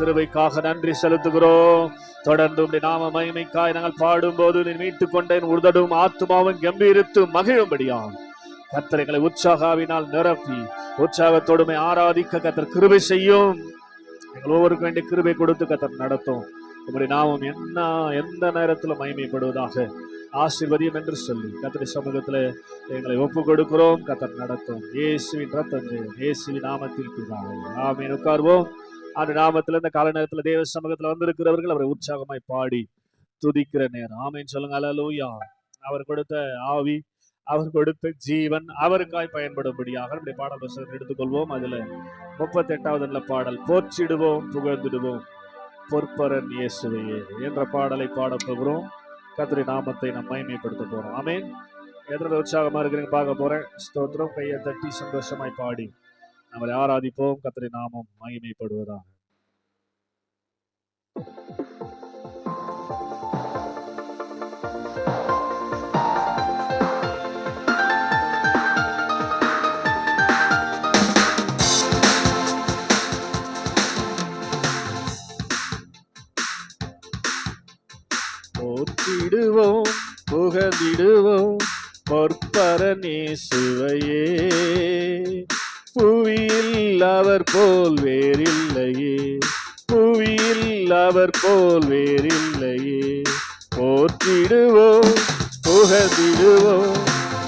கிருபைக்காக நன்றி செலுத்துகிறோம். தொடர்ந்து உம்முடைய நாம மகிமைக்காய் நாங்கள் பாடும்போது நீ மீட்டுக் கொண்டேன் உதடும் ஆத்துமாவும் கம்பீரித்து மகிழும்படியாம் கர்த்தர் எங்களை உற்சாகாவினால் நிரப்பி உற்சாகத்தோடுமை ஆராதிக்க கர்த்தர் கிருபை செய்யும். எங்கள் ஒவ்வொருக்கு வேண்டிய கிருபை கொடுத்து கர்த்தர் நடத்தும். உம்முடைய நாமம் எந்த நேரத்தில் மகிமைப்படுவதாக ஆசீர்வதியும் என்று சொல்லி கர்த்தருடைய சமூகத்தில் எங்களை ஒப்பு கொடுக்கிறோம். கர்த்தர் நடத்தும். இயேசுவின் ரத்தம் ஜெயம். இயேசுவின் நாமத்தில் பிதாவே ஆமென். உட்கார்வோம். அந்த நாமத்தில் இந்த கால நேரத்தில் தேவ சமூகத்தில் வந்திருக்கிறவர்கள் அவரை உற்சாகமாய் பாடி துதிக்கிற நேரம். ஆமென் சொல்லுங்க. அல்லேலூயா. அவர் கொடுத்த ஆவி, அவர் கொடுத்த ஜீவன் அவருக்காய் பயன்படும்படியாக நம்முடைய பாடல் புத்தகத்தை எடுத்துக்கொள்வோம். அதுல 38வது பாடல், போற்றிடுவோம் புகழ்ந்திடுவோம் பொற்பரன் இயேசுவையே என்ற பாடலை பாடப் போகிறோம். கர்த்தருடைய நாமத்தை நாம் மகிமைப்படுத்த போறோம். ஆமென். எத்தனை உற்சாகமா இருக்கிறீங்க பார்க்க போறேன். ஸ்தோத்திரம். கையை தட்டி சந்தோஷமாய் பாடி நம்மளை ஆராதிப்போம். கர்த்தருடைய நாமம் மகிமைப்படுவதாக. போற்றிடுவோம் புகழ்ந்திடுவோம் பொற்பரன் இயேசுவையே, புவியில் அவர் போல் வேறில்லையே, புவியில் அவர் போல் வேறில்லையே. போற்றிடுவோம் புகழ்ந்திடுவோம்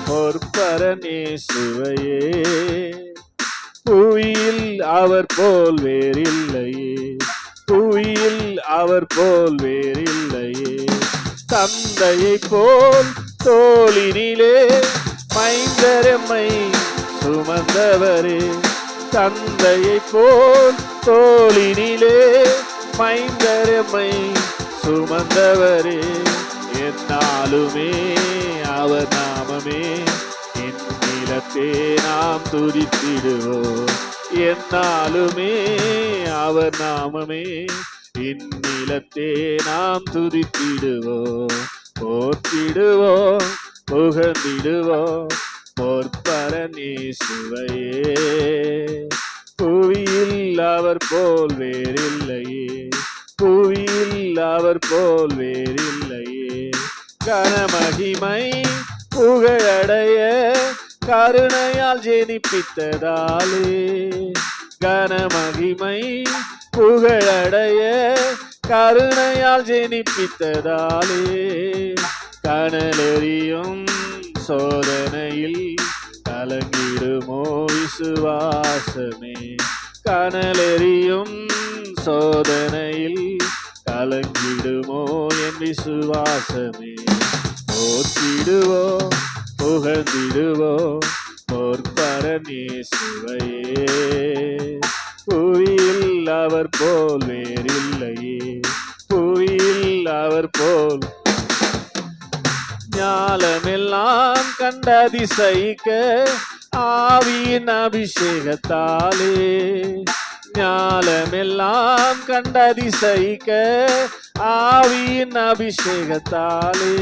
பொற்பரன் இயேசுவையே, புவியில் அவர் போல் வேறில்லையே, புவியில் அவர் போல் வேறில்லையே. தந்தையை போல் தோளினிலே மைந்தரம்மை சுமந்தவரே, தந்தையை போல் தோளினிலே மைந்தரம்மை சுமந்தவரே. என்னாலுமே அவர் நாமமே நிலத்தே நாம் துதித்திடுவோம். என்னாலுமே அவர் நாமமே இந்நிலத்தே நாம் துதித்திடுவோம். போற்றிடுவோம் புகழ்ந்திடுவோம் பொற்பரன் இயேசுவையே, புவியில் அவர் போல் வேறில்லையே, புவியில் அவர் போல் வேறில்லையே. கனமகிமை புகழடைய கருணையால் ஜெனிப்பித்ததாலே, கனமகிமை புகழடைய கருணையால் ஜெனிப்பித்ததாலே. கனலெறியும் சோதனையில் கலங்கிடுமோ விசுவாசமே, கனலெறியும் சோதனையில் கலங்கிடுமோ என் விசுவாசமே. போற்றிடுவோம் புகழ்ந்திடுவோம் பொற்பரன் இயேசுவையே, புவியில் அவர் போல் வேறில்லையே, புவியில் அவர் போல். ஞாலமெல்லாம் கண்டதிசைக்க ஆவியின் அபிஷேகத்தாலே, ஞாலமெல்லாம் கண்டதிசைக்க ஆவியின் அபிஷேகத்தாலே.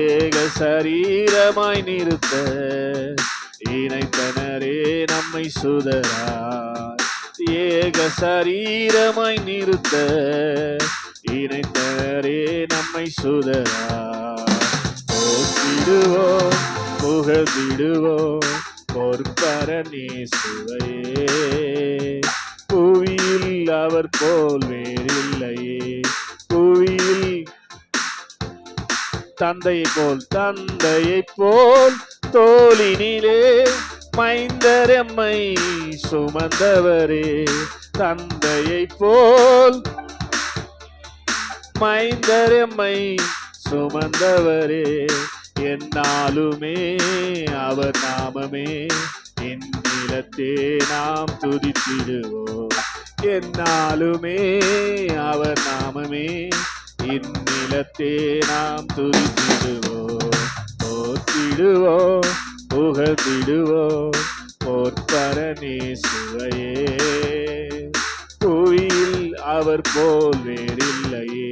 ஏக சரீரமாய் நிறுத்த இணைத்தனரே நம்மை சுதரார், ஏக சரீரமாய் நிறுத்த இணைத்தனரே நம்மை சுதரார். போற்றிடுவோம் புகழ்ந்திடுவோம் பொற்பரன் இயேசுவையே, புவியில் அவர் போல் வேறில்லையே, புவியில். தந்தையை போல் தந்தையை போல் தோளினிலே மைந்தரம்மை சுமந்தவரே, தந்தையை போல் மைந்தரம்மை சுமந்தவரே. என்னாலுமே அவர் நாமமே இந்நிலத்தே நாம் துதித்திடுவோம். என்னாலுமே அவர் நாமமே இந்நிலத்தே நாம் துதித்திடுவோம். போற்றிடுவோம் புகழ்ந்திடுவோம் பொற்பரன் இயேசுவையே, புவியில் அவர் போல் வேறில்லையே,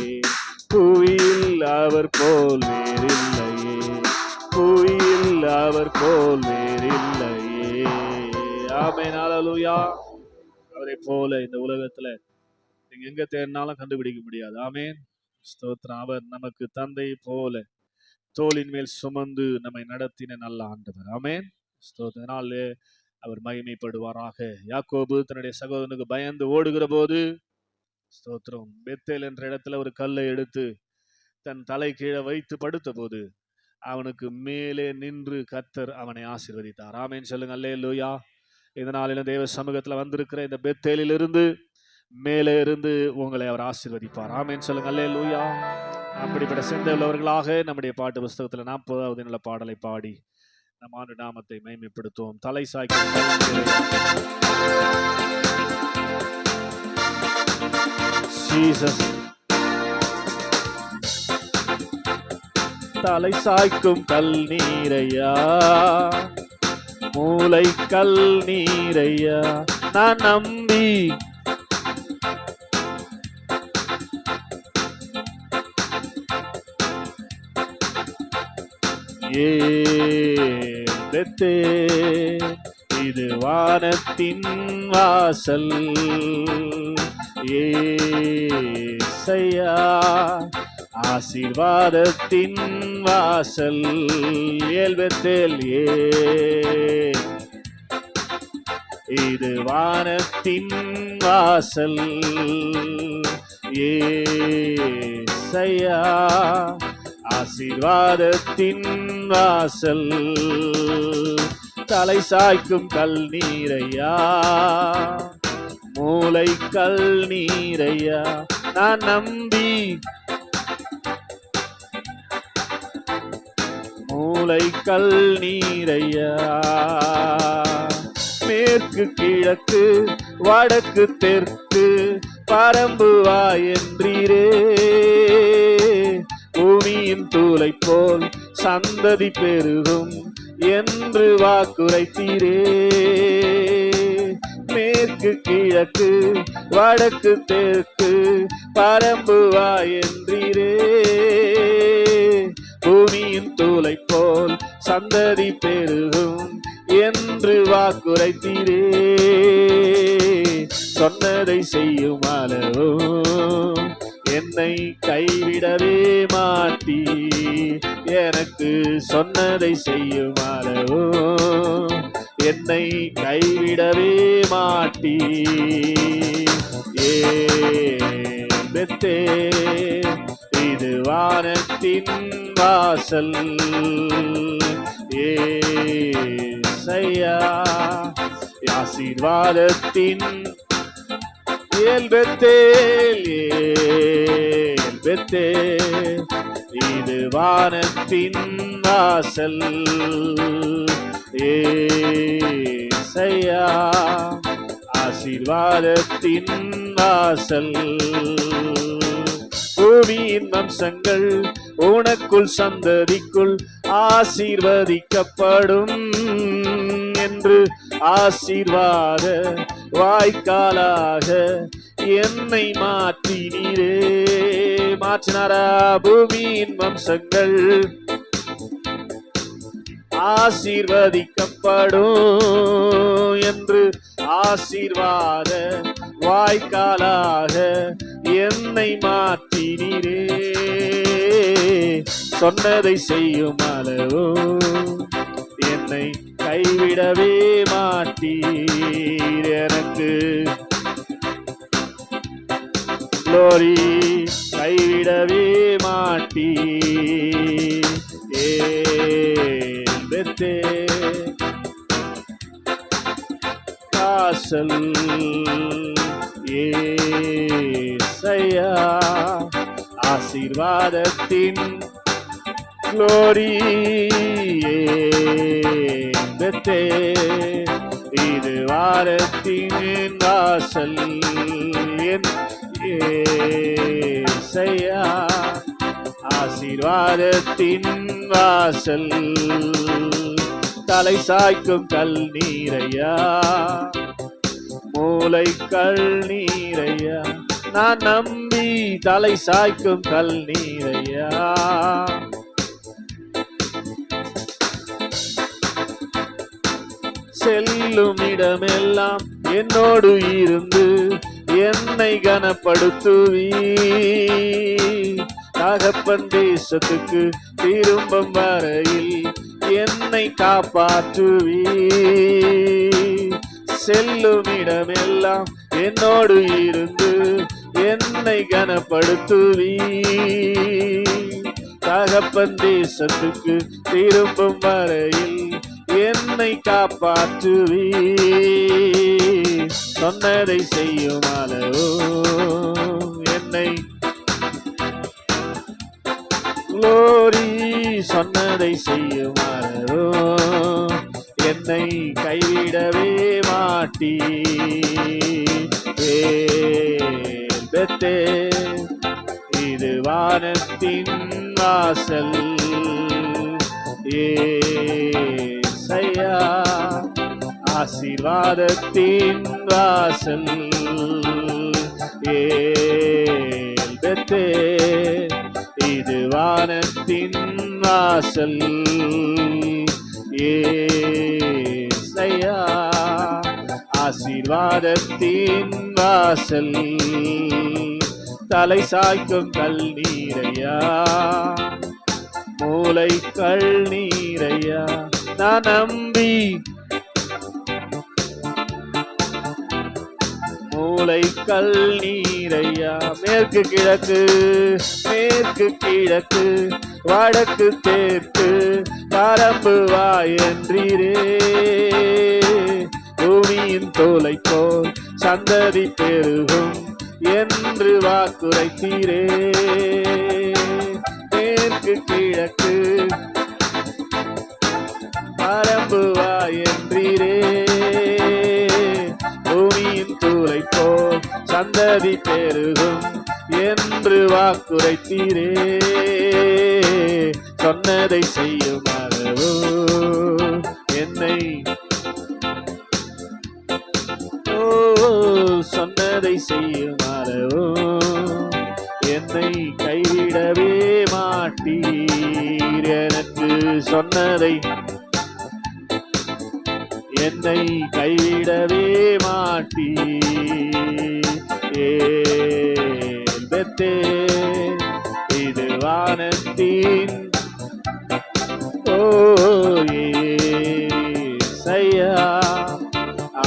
புவியில் அவர் போல் வேறில்லையே, புவியில் அவர் போல் வேறில்லையே. ஆமென். அல்லேலூயா. அவரை போல இந்த உலகத்துல நீங்க எங்க தேடினாலும் கண்டுபிடிக்க முடியாது. ஆமென். ஸ்தோத்திரம். அவர் நமக்கு தந்தை போல தோளின் மேல் சுமந்து நம்மை நடத்தின நல்ல ஆண்டவர். ஆமென். ஸ்தோத்திரனாலே அவர் மகிமைப்படுவாராக. யாக்கோபு தன்னுடைய சகோதரனுக்கு பயந்து ஓடுகிற போது, ஸ்தோத்திரம், பெத்தேல் என்ற இடத்துல ஒரு கல்லை எடுத்து தன் தலை கீழே வைத்து படுத்த போது அவனுக்கு மேலே நின்று கர்த்தர் அவனை ஆசீர்வதித்தார். ஆமென் சொல்லுங்க. அல்லேலூயா. இதனால தேவ சமூகத்துல வந்திருக்கிற இந்த பெத்தேலிலிருந்து மேலே இருந்து உங்களை அவர் ஆசீர்வதிப்பார். ஆமென் சொல்லுங்க. அல்லேலூயா. அப்படிப்பட்ட சிந்தை உள்ளவர்களாக நம்முடைய பாட்டு புஸ்தகத்துல 40வது நல்ல பாடலை பாடி நம் ஆண்டு நாமத்தை மகிமைப்படுத்துவோம். தலை சாய்க்கும் ஜீசஸ். தலை சாய்க்கும் கல் நீரையா, மூளை கல் நீரையா, நான் நம்பி இது வானத்தின் வாசல் ஏசையா, ஆசீர்வாதத்தின் வாசல் ஏல்பெத்தேல் இது வானத்தின் வாசல் ஏசையா, ஆசீர்வாதத்தின் வாசல். தலை சாய்க்கும் கல் நீரையா, மூளை கல் நீரையா, நான் நம்பி மூளை கல் நீரையா. மேற்கு கிழக்கு வடக்கு தெற்கு பரம்புவா என்றீரே, பூமியின் தூளை போல் சந்ததி பெருகும் என்று வாக்குரைத்தீரே. மேற்கு கிழக்கு வடக்கு தெற்கு பரம்புவா என்றீரே, பூமியின் தூளை போல் சந்ததி பெருகும் என்று வாக்குரைத்தீரே. சொன்னதை செய்யும் அளவோ என்னை கைவிடவே மாட்டி, எனக்கு சொன்னதை செய்யும் அளவோ என்னை கைவிடவே மாட்டி. இது வானத்தின் வாசல் ஏசையா, ஆசீர்வாதத்தின் ஏல்பெத்தேல் இது வானத்தின் வாசல் ஏசையா, ஆசீர்வாதத்தின் வாசல். பூமியின் வம்சங்கள் உனக்குள் சந்ததிக்குள் ஆசீர்வதிக்கப்படும் என்று ஆசீர்வாத வாய்க்காலாக என்னை மாற்றினீரே. மாற்றினாரா? பூமியின் வம்சங்கள் ஆசீர்வதிக்கப்படும் என்று ஆசீர்வாத வாய்க்காலாக என்னை மாற்றினீரே. சொன்னதை செய்யும் அளவோ என்னை கைவிடவே மாட்டீர். எனக்கு glory கைவிடவே மாட்டீர். காசல் ஏசையா, ஆசீர்வாதத்தின் glory இது வாரத்தின் வாசல் ஏசையா, ஆசீர்வாதத்தின் வாசல். தலை சாய்க்கும் கல் நீரையா, மூளை கல் நீரையா, நான் நம்பி தலை சாய்க்கும் கல் நீரையா. செல்லும் இடமெல்லாம் என்னோடு இருந்து என்னை கனப்படுத்துவி. தகப்பன் தேசத்துக்கு திரும்பும் வரையில் என்னை காப்பாற்றுவி. செல்லும் இடமெல்லாம் என்னோடு இருந்து என்னை கனப்படுத்துவி. தகப்பன் தேசத்துக்கு திரும்பும் வரையில் என்னை காப்பாற்றுவி. சொன்னதை செய்யும் அளவோ என்னை குளோரி. சொன்னதை செய்யும் அளவோ என்னை கைவிடவே மாட்டீ. இது வானத்தின் வாசல். ஏசையா ஆசீர்வாதத்தின் வாசல். இது வானத்தின் வாசல். ஏசையா ஆசீர்வாதத்தின் வாசல். தலை சாய்க்கும் கல் நீரையா, மூளை கல் நீரையா, நான் நம்பி மூளை கல் நீரையா. மேற்கு கிழக்கு மேற்கு கிழக்கு வடக்கு தெற்கு பரம்பு வாயன்றீரே. பூமியின் தோலை போல் சந்ததி பெருகும் என்று வாக்குரைத்தீரே. மேற்கு கிழக்கு பரம்பு வாயன்றீரே. பூமியின் தூளை போல் சந்ததி பெருகும் என்று வாக்குரைத்தீரே. சொன்னதை செய்யும் அளவோ என்னை சொன்னதை செய்யும் அளவோ என்னை கைவிடவே மாட்டீர். எனக்கு சொன்னதை என்னை கைவிடவே மாட்டீர். இது வானத்தின் ஏசையா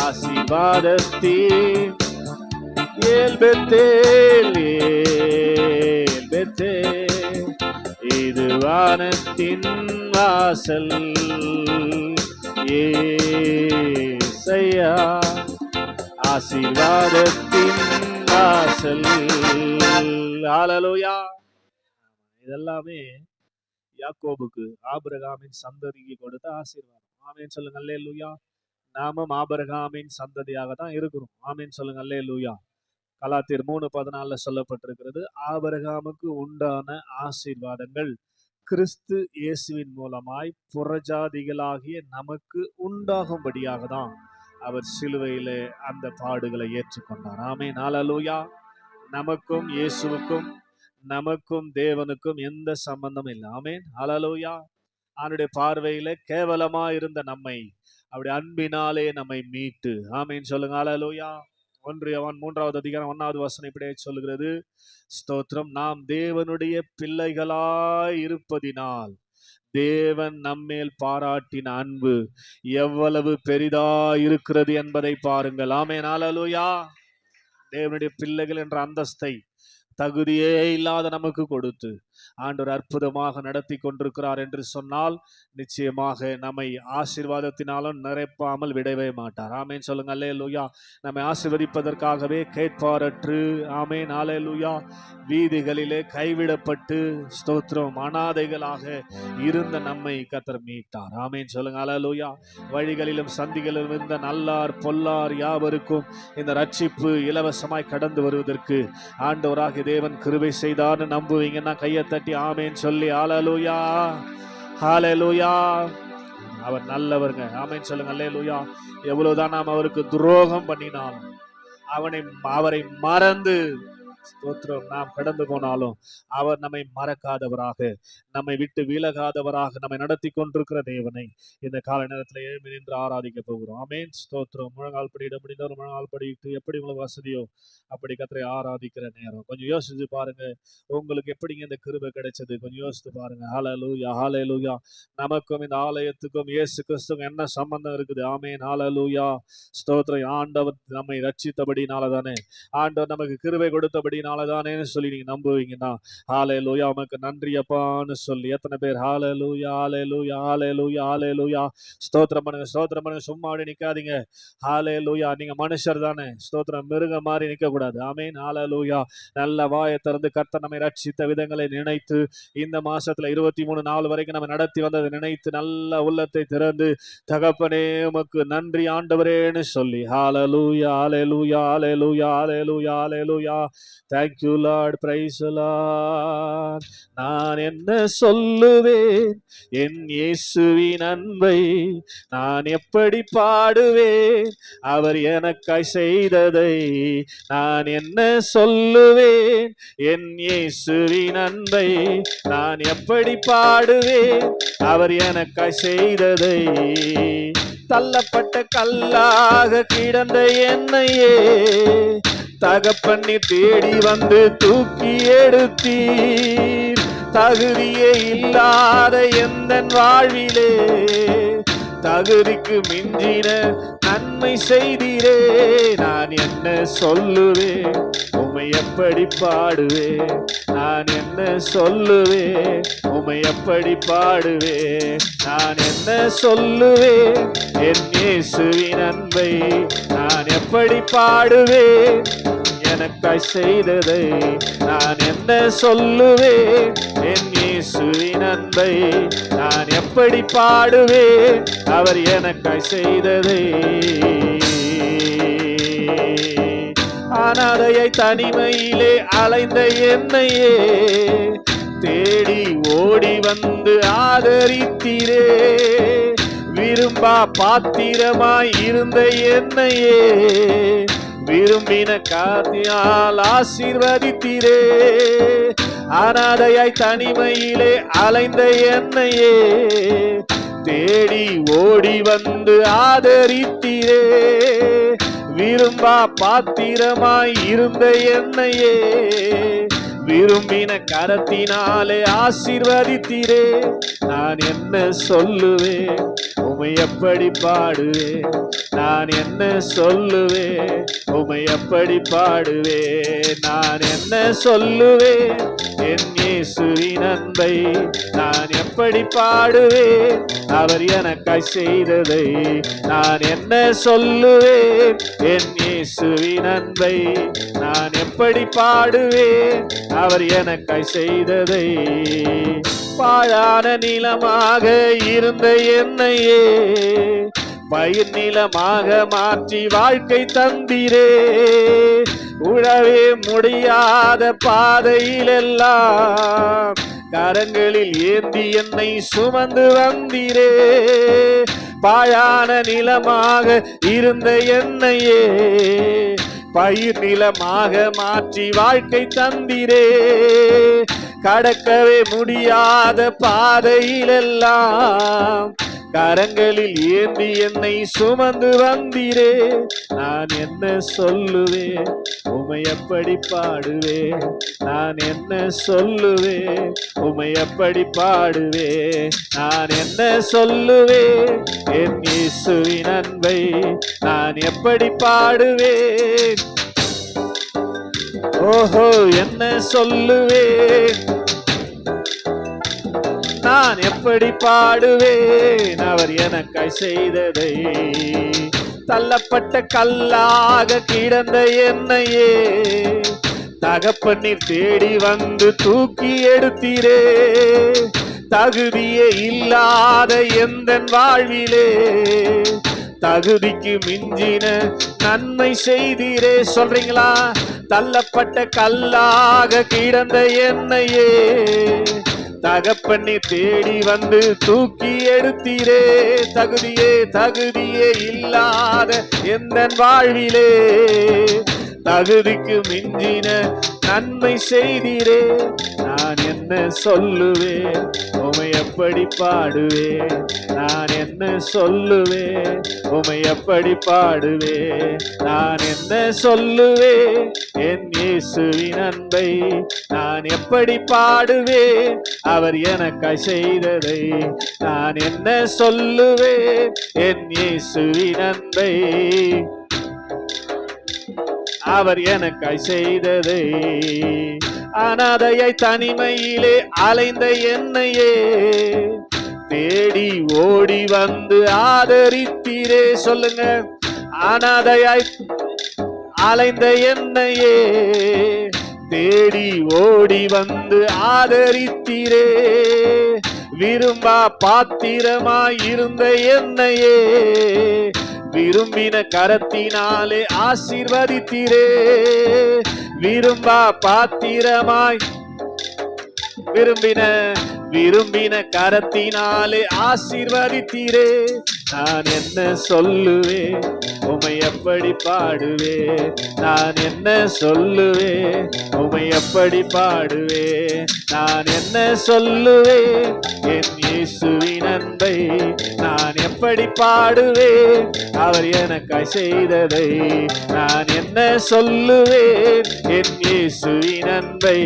ஆசீர்வாதத்தின் இது வானத்தின் வாசல். ஏசையா ஆசீர்வாதத்தின் வாசல். ஹல்லேலூயா. இதெல்லாமே யாக்கோபுக்கு ஆபிரகாமின் சந்ததிக்கு கொடுத்த ஆசீர்வாதம். ஆமென் சொல்லுங்க அல்லேலூயா. நாமும் ஆபிரகாமின் சந்ததியாக தான் இருக்கிறோம். ஆமென் சொல்லுங்க அல்லேலூயா. கலாத்தியர் 3:14 சொல்லப்பட்டிருக்கிறது, ஆபிரகாமுக்கு உண்டான ஆசீர்வாதங்கள் கிறிஸ்து இயேசுவின் மூலமாய் புறஜாதிகளாகிய நமக்கு உண்டாகும்படியாக தான் அவர் சிலுவையிலே அந்த பாடுகளை ஏற்றுக்கொண்டார். ஆமென் ஹல்லேலூயா. நமக்கும் இயேசுவுக்கும் நமக்கும் தேவனுக்கும் எந்த சம்பந்தம் இல்லை. ஆமென் ஹல்லேலூயா. அவனுடைய பார்வையில கேவலமா இருந்த நம்மை அப்படி அன்பினாலே நம்மை மீட்டு, ஆமென் சொல்லுங்க ஹல்லேலூயா. 1 யோவான் 3:1 இப்படியே சொல்லுகிறது, ஸ்தோத்திரம், நாம் தேவனுடைய பிள்ளைகளாய் இருப்பதினால் தேவன் நம்மேல் பாராட்டின அன்பு எவ்வளவு பெரிதா இருக்கிறது என்பதை பாருங்கள். ஆமென் ஹல்லேலூயா. தேவனுடைய பிள்ளைகள் என்ற அந்தஸ்தை தகுதியே இல்லாத நமக்கு கொடுத்து ஆண்டவர் அற்புதமாக நடத்தி கொண்டிருக்கிறார் என்று சொன்னால் நிச்சயமாக நம்மை ஆசீர்வாதத்தினாலும் நிறைப்பாமல் விடவே மாட்டார். ஆமென் சொல்லுங்க அல்லேலூயா. நம்மை ஆசீர்வதிப்பதற்காகவே கேட்பாரற்று, ஆமென் அல்லேலூயா, வீதிகளிலே கைவிடப்பட்டு ஸ்தோத்திரம் அனாதைகளாக இருந்த நம்மை கர்த்தர் மீட்டார். ஆமென் சொல்லுங்க அல்லேலூயா. வழிகளிலும் சந்திகளிலும் இருந்த நல்லார் பொல்லார் யாவருக்கும் இந்த ரட்சிப்பு இலவசமாய் கடந்து வருவதற்கு ஆண்டவராகிய தேவன் கிருபை செய்தார்னு நம்புவீங்கன்னா கையை தட்டி ஆமென் சொல்லி ஹல்லேலூயா ஹல்லேலூயா. அவர் நல்லவருங்க. ஆமென் சொல்லுங்க அல்லேலூயா. எவ்வளவுதான் நாம் அவருக்கு துரோகம் பண்ணினாலும் அவரை மறந்து ஸ்தோத்திரம். நாம் கடந்து போனாலும் அவர் நம்மை மறக்காதவராக, நம்மை விட்டு விலகாதவராக நம்மை நடத்தி கொண்டிருக்கிற தேவனை இந்த கால நேரத்தில் எழுப்பி நின்று ஆராதிக்க போகிறோம். ஆமென். ஸ்தோத்திரம். முழங்கால் படியிட முடிந்தவர் முழங்கால் படியிட்டு எப்படி உங்களுக்கு வசதியோ அப்படி கர்த்தரை ஆராதிக்கிற நேரம். கொஞ்சம் யோசிச்சு பாருங்க, உங்களுக்கு எப்படிங்க இந்த கிருபை கிடைச்சது? கொஞ்சம் யோசித்து பாருங்க. ஹல்லேலூயா, ஹல்லேலூயா. நமக்கும் இந்த ஆலயத்துக்கும் இயேசு கிறிஸ்துக்கும் என்ன சம்பந்தம் இருக்குது? ஆமென். ஹல்லேலூயா. ஸ்தோத்திரம். ஆண்டவர் நம்மை ரட்சித்தபடினால தானே, ஆண்டவர் நமக்கு கிருபை கொடுத்தபடினால தானேன்னு சொல்லி நீங்க நம்புவீங்கன்னா ஹல்லேலூயா, உமக்கு நன்றி அப்பான்னு சொல்லி எத்தனை பேர் ஹல்லேலூயா, ஹல்லேலூயா, ஹல்லேலூயா, ஹல்லேலூயா. ஸ்தோத்திரம் பண்ணுங்க, ஸ்தோத்திரம் பண்ணுங்க. சும்மா அப்படி நிக்காதீங்க. ஹல்லேலூயா. நீங்க மனுஷர் தானே, ஸ்தோத்திரம். மிருகம் மாதிரி நிக்க கூடாது. ஆமென். ஹல்லேலூயா. நல்ல வாயை திறந்து கர்த்தர் நம்மை ரட்சித்த விதங்களை நினைத்து, இந்த மாசத்துல 23 நாள் வரைக்கும் நம்ம நடத்தி வந்ததை நினைத்து நல்ல உள்ளத்தை திறந்து, தகப்பனே உமக்கு நன்றி ஆண்டவரேன்னு சொல்லி ஹல்லேலூயா, ஹல்லேலூயா, ஹல்லேலூயா, ஹல்லேலூயா, ஹல்லேலூயா. Thank you Lord, praise the Lord. நான் என்ன சொல்லுவேன் என் இயேசுவின் அன்பை, நான் எப்படி பாடுவேன் அவர் எனக்காய் செய்ததை. நான் என்ன சொல்லுவேன் என் இயேசுவின் அன்பை, நான் எப்படி பாடுவேன் அவர் எனக்காய் செய்ததை. தள்ளப்பட்ட கல்லாக கிடந்த என்னையே தகப்பண்ணி தேடி வந்து தூக்கி எடுத்தீர். தகுதியே இல்லாத எந்தன் வாழ்விலே தகுதிக்கு மிஞ்சின நன்மை செய்தீரே. நான் என்ன சொல்லுவேன் உம்மை எப்படி பாடுவேன், நான் என்ன சொல்லுவேன் உம்மை எப்படி பாடுவேன். நான் என்ன சொல்லுவேன் என் இயேசுவின் அன்பை, நான் எப்படி பாடுவேன் எனக்காய் செய்ததை. நான் என்ன சொல்லுவேன் என் இயேசுவின் அன்பை, நான் எப்படி பாடுவேன் அவர் எனக்காய் செய்ததை. அனாதையை தனிமையிலே அலைந்த என்னையே தேடி ஓடி வந்து ஆதரித்தீரே. விரும்பா பாத்திரமாய் இருந்த என்னையே விரும்பின காத்தியால் ஆசீர்வதித்தீரே. அனாதையாய் தனிமையிலே அலைந்த என்னையே தேடி ஓடி வந்து ஆதரித்தீரே. விரும்பா பாத்திரமாய் இருந்த என்னையே விரும்பின கரத்தினாலே ஆசீர்வதித்தீரே. நான் என்ன சொல்லுவேன் உம்மை எப்படி பாடுவேன், நான் என்ன சொல்லுவேன் உம்மை எப்படி பாடுவேன். நான் என்ன சொல்லுவேன் என் இயேசுவின் அன்பை, நான் எப்படி பாடுவேன் அவர் எனக்காய் செய்ததை. நான் என்ன சொல்லுவேன் என் இயேசுவின் அன்பை, நான் எப்படி பாடுவேன் அவர் எனக்காய் செய்ததை. பாழான நிலமாக இருந்த என்னையே பயிர் நிலமாக மாற்றி வாழ்க்கை தந்தீரே. உழவே முடியாத பாதையிலெல்லாம் கரங்களில் ஏந்தி என்னை சுமந்து வந்தீரே. பாழான நிலமாக இருந்த என்னையே பயிர் நிலமாக மாற்றி வாழ்க்கை தந்தீரே. கடக்கவே முடியாத பாதையிலெல்லாம் கரங்களில் ஏந்தி என்னை சுமந்து வந்தீரே. நான் என்ன சொல்லுவேன் உம்மை எப்படி பாடுவேன், நான் என்ன சொல்லுவேன் உம்மை எப்படி பாடுவேன். நான் என்ன சொல்லுவேன் என் இயேசுவின் அன்பை, நான் எப்படி பாடுவேன். ஓஹோ என்ன சொல்லுவேன், நான் எப்படி பாடுவேன் அவர் எனக்காய் செய்ததை. தள்ளப்பட்ட கல்லாக கிடந்த என்னையே தகப்பண்ணீர் தேடி வந்து தூக்கி எடுத்தீரே. தகுதியே இல்லாத எந்தன் வாழ்விலே தகுதிக்கு மிஞ்சின நன்மை செய்தீரே. சொல்றீங்களா? தள்ளப்பட்ட கல்லாக கிடந்த என்னையே தகப்பண்ணி தேடி வந்து தூக்கி எடுத்தீரே. தகுதியே இல்லாத எந்தன் வாழ்விலே தகுதிக்கு மிஞ்சின நன்மை செய்தீரே. நான் என்ன சொல்லுவேன், உமை எப்படி பாடுவேன்? நான் என்ன சொல்லுவேன், உமை எப்படி பாடுவேன்? நான் என்ன சொல்லுவேன், என் இயேசுவின் அன்பை நான் எப்படி பாடுவேன்? அவர் எனக்காய் செய்ததை நான் என்ன சொல்லுவேன், என் இயேசுவின் அன்பை அவர் எனக்காய் செய்ததை. அனாதையை தனிமையிலே அலைந்த என்னையே தேடி ஓடி வந்து ஆதரித்தீரே. சொல்லுங்க, அனாதையாய் அலைந்த என்னையே தேடி ஓடி வந்து ஆதரித்தீரே. விரும்பா பாத்திரமாய் இருந்த என்னையே விரும்பின கரத்தினாலே ஆசீர்வதித்தீரே. விரும்பா பாத்திரமாய் விரும்பின கரத்தினாலே ஆசீர்வதித்தீரே. நான் என்ன சொல்லுவேன், உமை எப்படி பாடுவேன்? நான் என்ன சொல்லுவேன், உமை எப்படி பாடுவேன்? நான் என்ன சொல்லுவேன், என் இயேசுவின் அன்பை நான் எப்படி பாடுவேன்? அவர் எனக்காய் செய்ததை நான் என்ன சொல்லுவேன், என் இயேசுவின் அன்பை.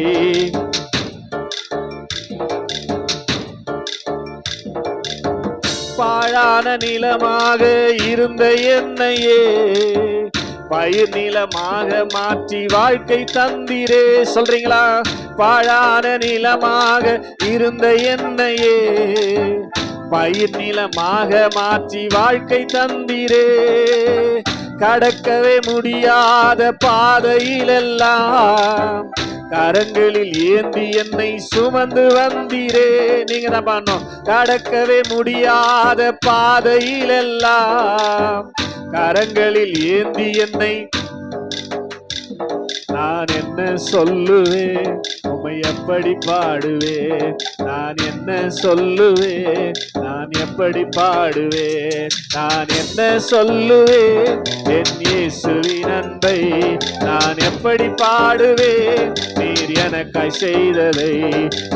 பாழான நிலமாக இருந்த என்னையே பயிர் நிலமாக மாற்றி வாழ்க்கை தந்தீரே. சொல்றீங்களா? பாழான நிலமாக இருந்த என்னையே பயிர் நிலமாக மாற்றி வாழ்க்கை தந்தீரே. கடக்கவே முடியாத பாதையிலெல்லாம் கரங்களில் ஏந்தி என்னை சுமந்து வந்தீரே. நீங்க தான் பண்ணோம். கடக்கவே முடியாத பாதையிலெல்லாம் கரங்களில் ஏந்தி என்னை நான் என்ன சொல்லுவேன், உமை எப்படி பாடுவேன்? நான் என்ன சொல்லுவேன், நான் எப்படி பாடுவேன்? நான் என்ன சொல்லுவேன், என் இயேசுவின் அன்பை நான் எப்படி பாடுவேன்? நீர் எனக்காய் செய்ததை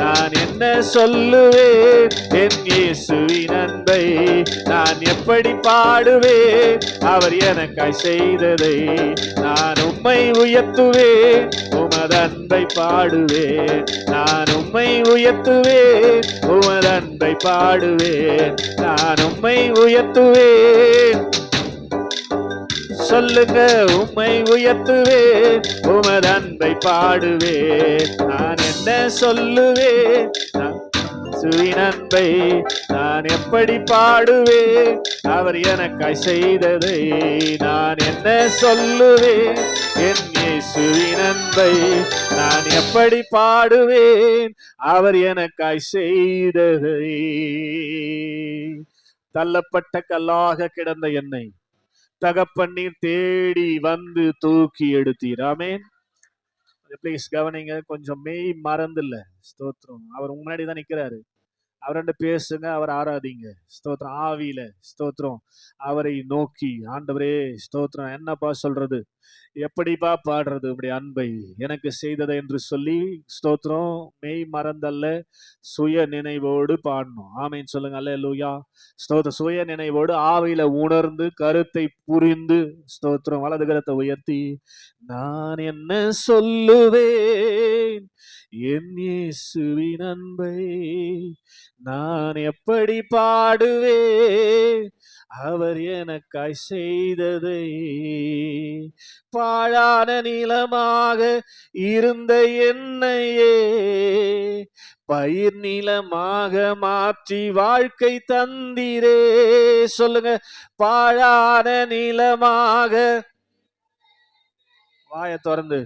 நான் என்ன சொல்லுவேன், என் இயேசுவின் அன்பை நான் எப்படி பாடுவேன்? அவர் எனக்காய் செய்ததை நான் உம்மை உயர்த்துவேன், உமது அன்பை பாடுவேன். நான் உம்மை உயர்த்துவேன், உமது அன்பை பாடுவேன். நான் உம்மை உயர்த்துவேன். சொல்லுங்க, உம்மை உயர்த்துவேன், உமது அன்பை பாடுவேன். நான் என்ன சொல்லுவேன், இயேசுவின் அன்பை நான் எப்படி பாடுவேன்? அவர் எனக்காய் செய்ததை நான் என்ன சொல்லுவேன், என் இயேசுவின் அன்பை நான் எப்படி பாடுவேன்? அவர் எனக்காய் செய்ததை. தள்ளப்பட்ட கல்லாக கிடந்த என்னை தகப்பன்னீர் தேடி வந்து தூக்கி எடுத்தீர். ஆமென். ப்ளீஸ் கவனிங்க, கொஞ்சம் மெய் மறந்து இல்ல. ஸ்தோத்திரம். அவர் முன்னாடி தான் நிக்கிறாரு. அவர்கிட்ட பேசுங்க, அவர் ஆராதிங்க. ஸ்தோத்திரம். ஆவியில ஸ்தோத்திரம். அவரை நோக்கி, ஆண்டவரே ஸ்தோத்திரம், என்னப்பா சொல்றது, எப்படிப்பா பாடுறது உம்முடைய அன்பை எனக்கு செய்ததை என்று சொல்லி ஸ்தோத்திரம். மெய் மறந்தல்ல, சுய நினைவோடு பாடணும். ஆமேன் சொல்லுங்க. அல்லேலூயா. ஸ்தோத்திரம். சுய நினைவோடு ஆவியில உணர்ந்து கருத்தை புரிந்து ஸ்தோத்திரம். வலது கரத்தை உயர்த்தி, நான் என்ன சொல்லுவேன், என் இயேசுவின் அன்பை நான் எப்படி பாடுவேன்? அவர் எனக்காய் செய்ததை. பாழான நிலமாக இருந்த என்னையே பயிர் நிலமாக மாற்றி வாழ்க்கை தந்தீரே. சொல்லுங்க, பாழான நிலமாக, வாயை திறந்து,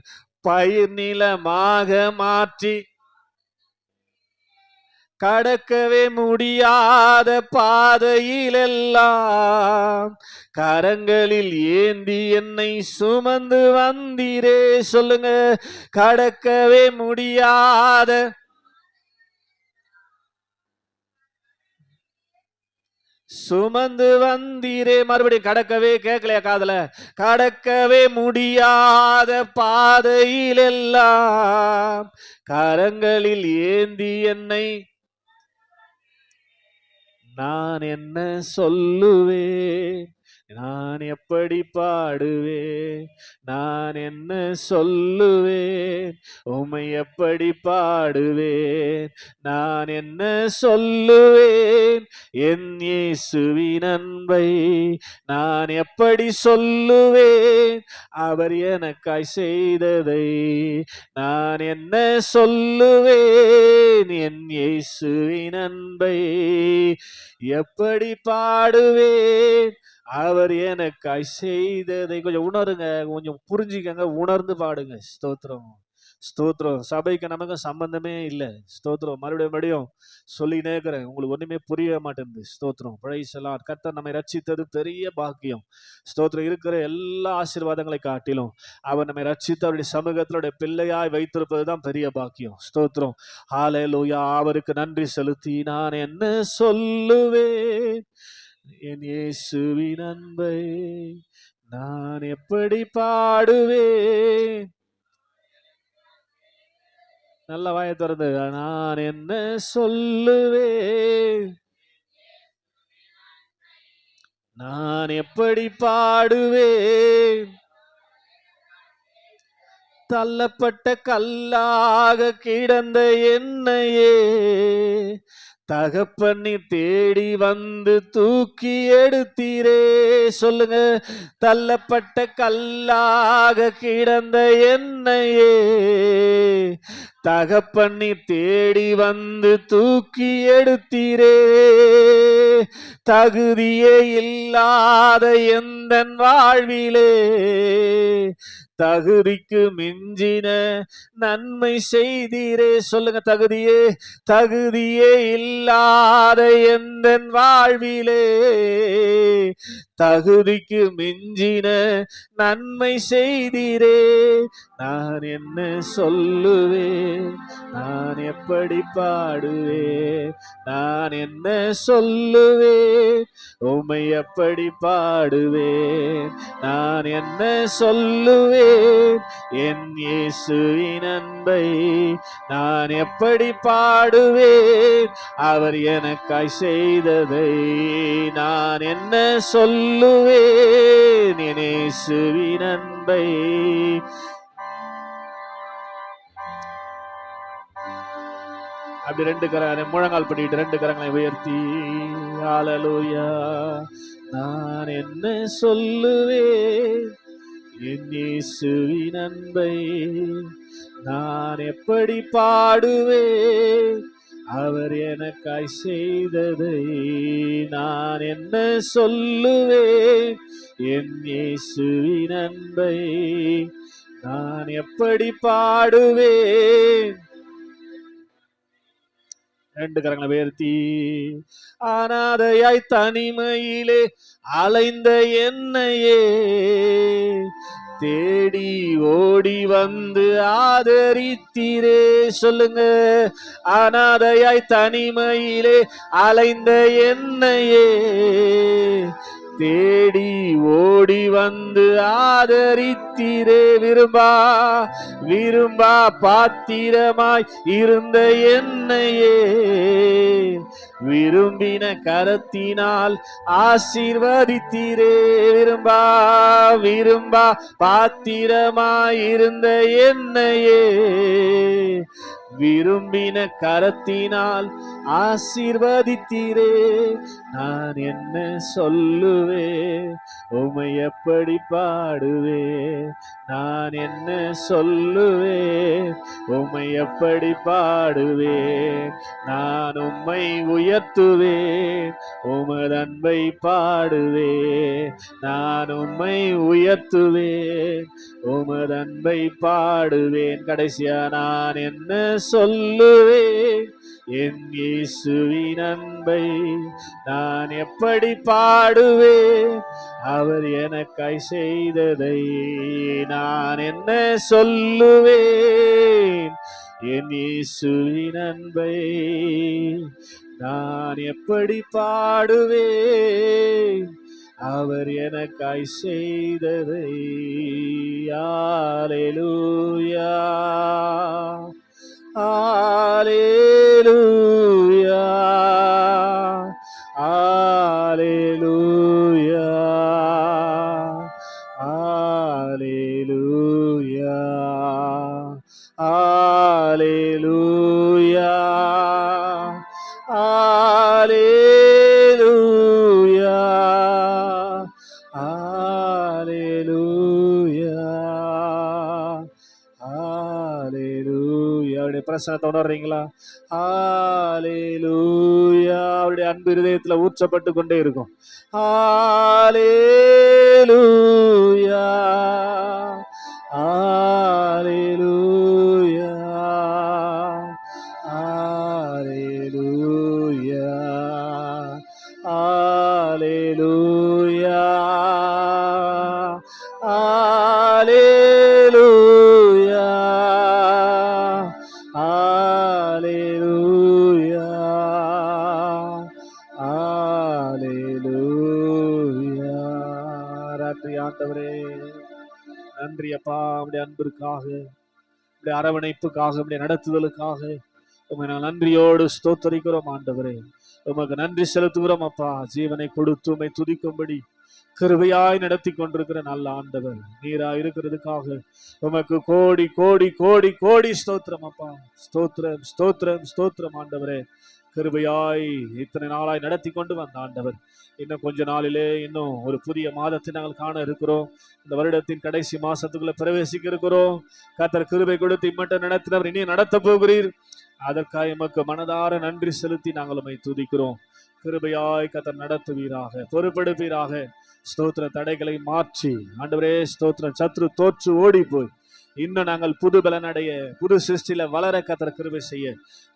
பயிர் நிலமாக மாற்றி கடக்கவே முடியாத பாதையிலெல்லாம் கரங்களில் ஏந்தி என்னை சுமந்து வந்தீரே. சொல்லுங்க, கடக்கவே முடியாத சுமந்து வந்தீரே. மறுபடியும் கடக்கவே கேட்கலையா காதல? கடக்கவே முடியாத பாதையில் எல்லாம் கரங்களில் ஏந்தி என்னை நான் என்ன சொல்லுவேன்? நான் எப்படி பாடுவேன்? நான் என்ன சொல்லுவேன்? உம்மை எப்படி பாடுவேன்? நான் என்ன சொல்லுவேன்? என் இயேசுவின் அன்பை நான் எப்படி சொல்லுவேன்? அவர் எனக்காய் செய்ததை நான் என்ன சொல்லுவேன்? என் இயேசுவின் அன்பை எப்படி பாடுவேன்? அவர் எனக்காய் செய்ததை கொஞ்சம் உணருங்க, கொஞ்சம் புரிஞ்சுக்கங்க, உணர்ந்து பாடுங்க. ஸ்தோத்திரம், ஸ்தோத்திரம். சபைக்கு நமக்கு சம்பந்தமே இல்லை. ஸ்தோத்திரம். மறுபடியும் சொல்லினே இருக்கிறேன், உங்களுக்கு ஒண்ணுமே புரிய மாட்டேங்குது. ஸ்தோத்திரம். பிரைஸ் எல்லாம். கர்த்தர் நம்மை ரட்சித்தது பெரிய பாக்கியம். ஸ்தோத்திரம். இருக்கிற எல்லா ஆசீர்வாதங்களை காட்டிலும் அவர் நம்மை ரட்சித்து அவருடைய சமூகத்தினுடைய பிள்ளையாய் வைத்திருப்பதுதான் பெரிய பாக்கியம். ஸ்தோத்திரம். ஹல்லேலூயா. அவருக்கு நன்றி செலுத்தி நான் என்ன சொல்லுவேன்? என் இயேசுவின் அன்பை நான் எப்படி பாடுவேன்? நல்ல வாயை திறந்து நான் என்ன சொல்லுவேன்? நான் எப்படி பாடுவேன்? தள்ளப்பட்ட கல்லாக கிடந்த என்னையே தகப்பனி தேடி வந்து தூக்கி எடுத்தீரே. சொல்லுங்க. தள்ளப்பட்ட கல்லாக கிடந்த என்னையே தகப்பனி தேடி வந்து தூக்கி எடுத்தீரே. தகுதியே இல்லாத எந்தன் வாழ்விலே தகுதிக்கு மிஞ்சின நன்மை செய்தீரே. சொல்லுங்க. தகுதியே இல்லாத எந்தன் வாழ்விலே தகுதிக்கு மிஞ்சின நன்மை செய்தீரே. நான் என்ன சொல்லுவேன்? நான் எப்படி பாடுவேன்? நான் என்ன சொல்லுவேன்? உம்மை எப்படி பாடுவேன்? நான் என்ன சொல்லுவேன்? என் இயேசுவின் அன்பை நான் எப்படி பாடுவேன்? அவர் எனக்காய் செய்ததை நான் என்ன சொல்லுவேன்? என் இயேசுவின் அன்பை. அப்படி ரெண்டு கரங்களை முழங்கால் பண்ணிட்டு ரெண்டு கரங்களை உயர்த்தி ஹல்லேலூயா. நான் என்ன சொல்லுவேன்? என் இயேசுவின் அன்பை நான் எப்படி பாடுவேன்? அவர் எனக்காய் செய்ததை நான் என்ன சொல்லுவேன்? என் இயேசுவின் அன்பை நான் எப்படி பாடுவேன்? ரெண்டு கரங்களை உயர்த்தி அனாதையாய் தனிமையிலே அலைந்த என்னையே தேடி ஓடி வந்து ஆதரித்தீரே. சொல்லுங்க. அனாதையாய் தனிமையிலே அலைந்த என்னையே தேடி ஓடி வந்து ஆதரித்தீரே. விரும்பா பாத்திரமாய் இருந்த என்னையே விரும்பின கரத்தினால் ஆசீர்வதித்தீரே. விரும்பா பாத்திரமாய் இருந்த என்னையே விரும்பின கரத்தினால் ஆசீர்வதித்தீரே. நான் என்ன சொல்லுவேன்? உம்மை எப்படி பாடுவேன்? நான் என்ன சொல்லுவேன்? உம்மை எப்படி பாடுவேன்? நான் உம்மை உயர்த்துவேன், உமது அன்பை பாடுவேன். நான் உம்மை உயர்த்துவேன், உமது அன்பை பாடுவேன். கடைசியா நான் என்ன சொல்லுவேன்? என் இயேசுவின் அன்பை நான் எப்படி பாடுவேன்? அவர் எனக்காய் செய்ததை நான் என்ன சொல்லுவேன்? என் இயேசுவின் அன்பை நான் எப்படி பாடுவேன் அவர் எனக்காய் செய்ததை. அல்லேலூயா, அல்லேலூயா, அல்லேலூயா, அல்லேலூயா, அல்லேலூயா, அல்லேலூயா, அல்லேலூயா, அல்லேலூயா. அவருடைய பிரசனத்தை உணர்றீங்களா? அல்லேலூயா. அவருடைய அன்பு இருதயத்துல ஊற்றப்பட்டு கொண்டே இருக்கும். அல்லேலூயா, அல்லேலூயா, அல்லேலூயா, அல்லேலூயா, அல்லேலூயா, அல்லேலூயா, அல்லேலூயா. ராத்திரி ஆண்டவரே நன்றி அப்பா, உடைய அன்பிற்காக, உடைய அரவணைப்புக்காக, உடைய நடத்துதலுக்காக உம்மை நான் நன்றியோடு ஸ்தோத்தரிக்கிறோம் ஆண்டவரே. உமக்கு நன்றி செலுத்துகிறோம் அப்பா. ஜீவனை கொடுத்து உம்மை துதிக்கும்படி கிருபையாய் நடத்தி கொண்டிருக்கிற நல்ல ஆண்டவர் நீரா இருக்கிறதுக்காக உமக்கு கோடி கோடி கோடி கோடி ஸ்தோத்திரம் அப்பா. ஸ்தோத்திரம் ஸ்தோத்திரம் ஸ்தோத்திரம் ஆண்டவரே. கிருபையாய் இத்தனை நாளாய் நடத்தி கொண்டு வந்த ஆண்டவர் இன்னும் கொஞ்ச நாளிலே இன்னும் ஒரு புதிய மாதத்தை நாங்கள் காண இருக்கிறோம். இந்த வருடத்தின் கடைசி மாசத்துக்குள்ள பிரவேசிக்க இருக்கிறோம். கர்த்தர் கிருபை கொடுத்து இம்மட்டும் நடத்தினவர் இனி நடத்த போகிறீர். அதற்காக எமக்கு மனதார நன்றி செலுத்தி நாங்கள் உம்மை துதிக்கிறோம். கிருபையாய் கர்த்தர் நடத்துவீராக, பொறுப்பெடுப்பீராக. ஸ்தோத்திர தடைகளை மாற்றி ஆண்டவரே ஸ்தோத்திரம் சத்ரு தோற்று ஓடி போய் இன்னும் நாங்கள் புது பலனடைய, புது சிருஷ்டியில வளர கர்த்தர் கிருபை செய்ய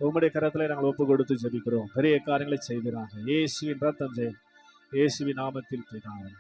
உம்முடைய கரத்துல நாங்கள் ஒப்பு கொடுத்து ஜெபிக்கிறோம். பெரிய காரியங்களை செய்கிறாங்க. இயேசுவின் ரத்தம் ஜெயம், இயேசுவின் நாமத்தில் பிதாவே.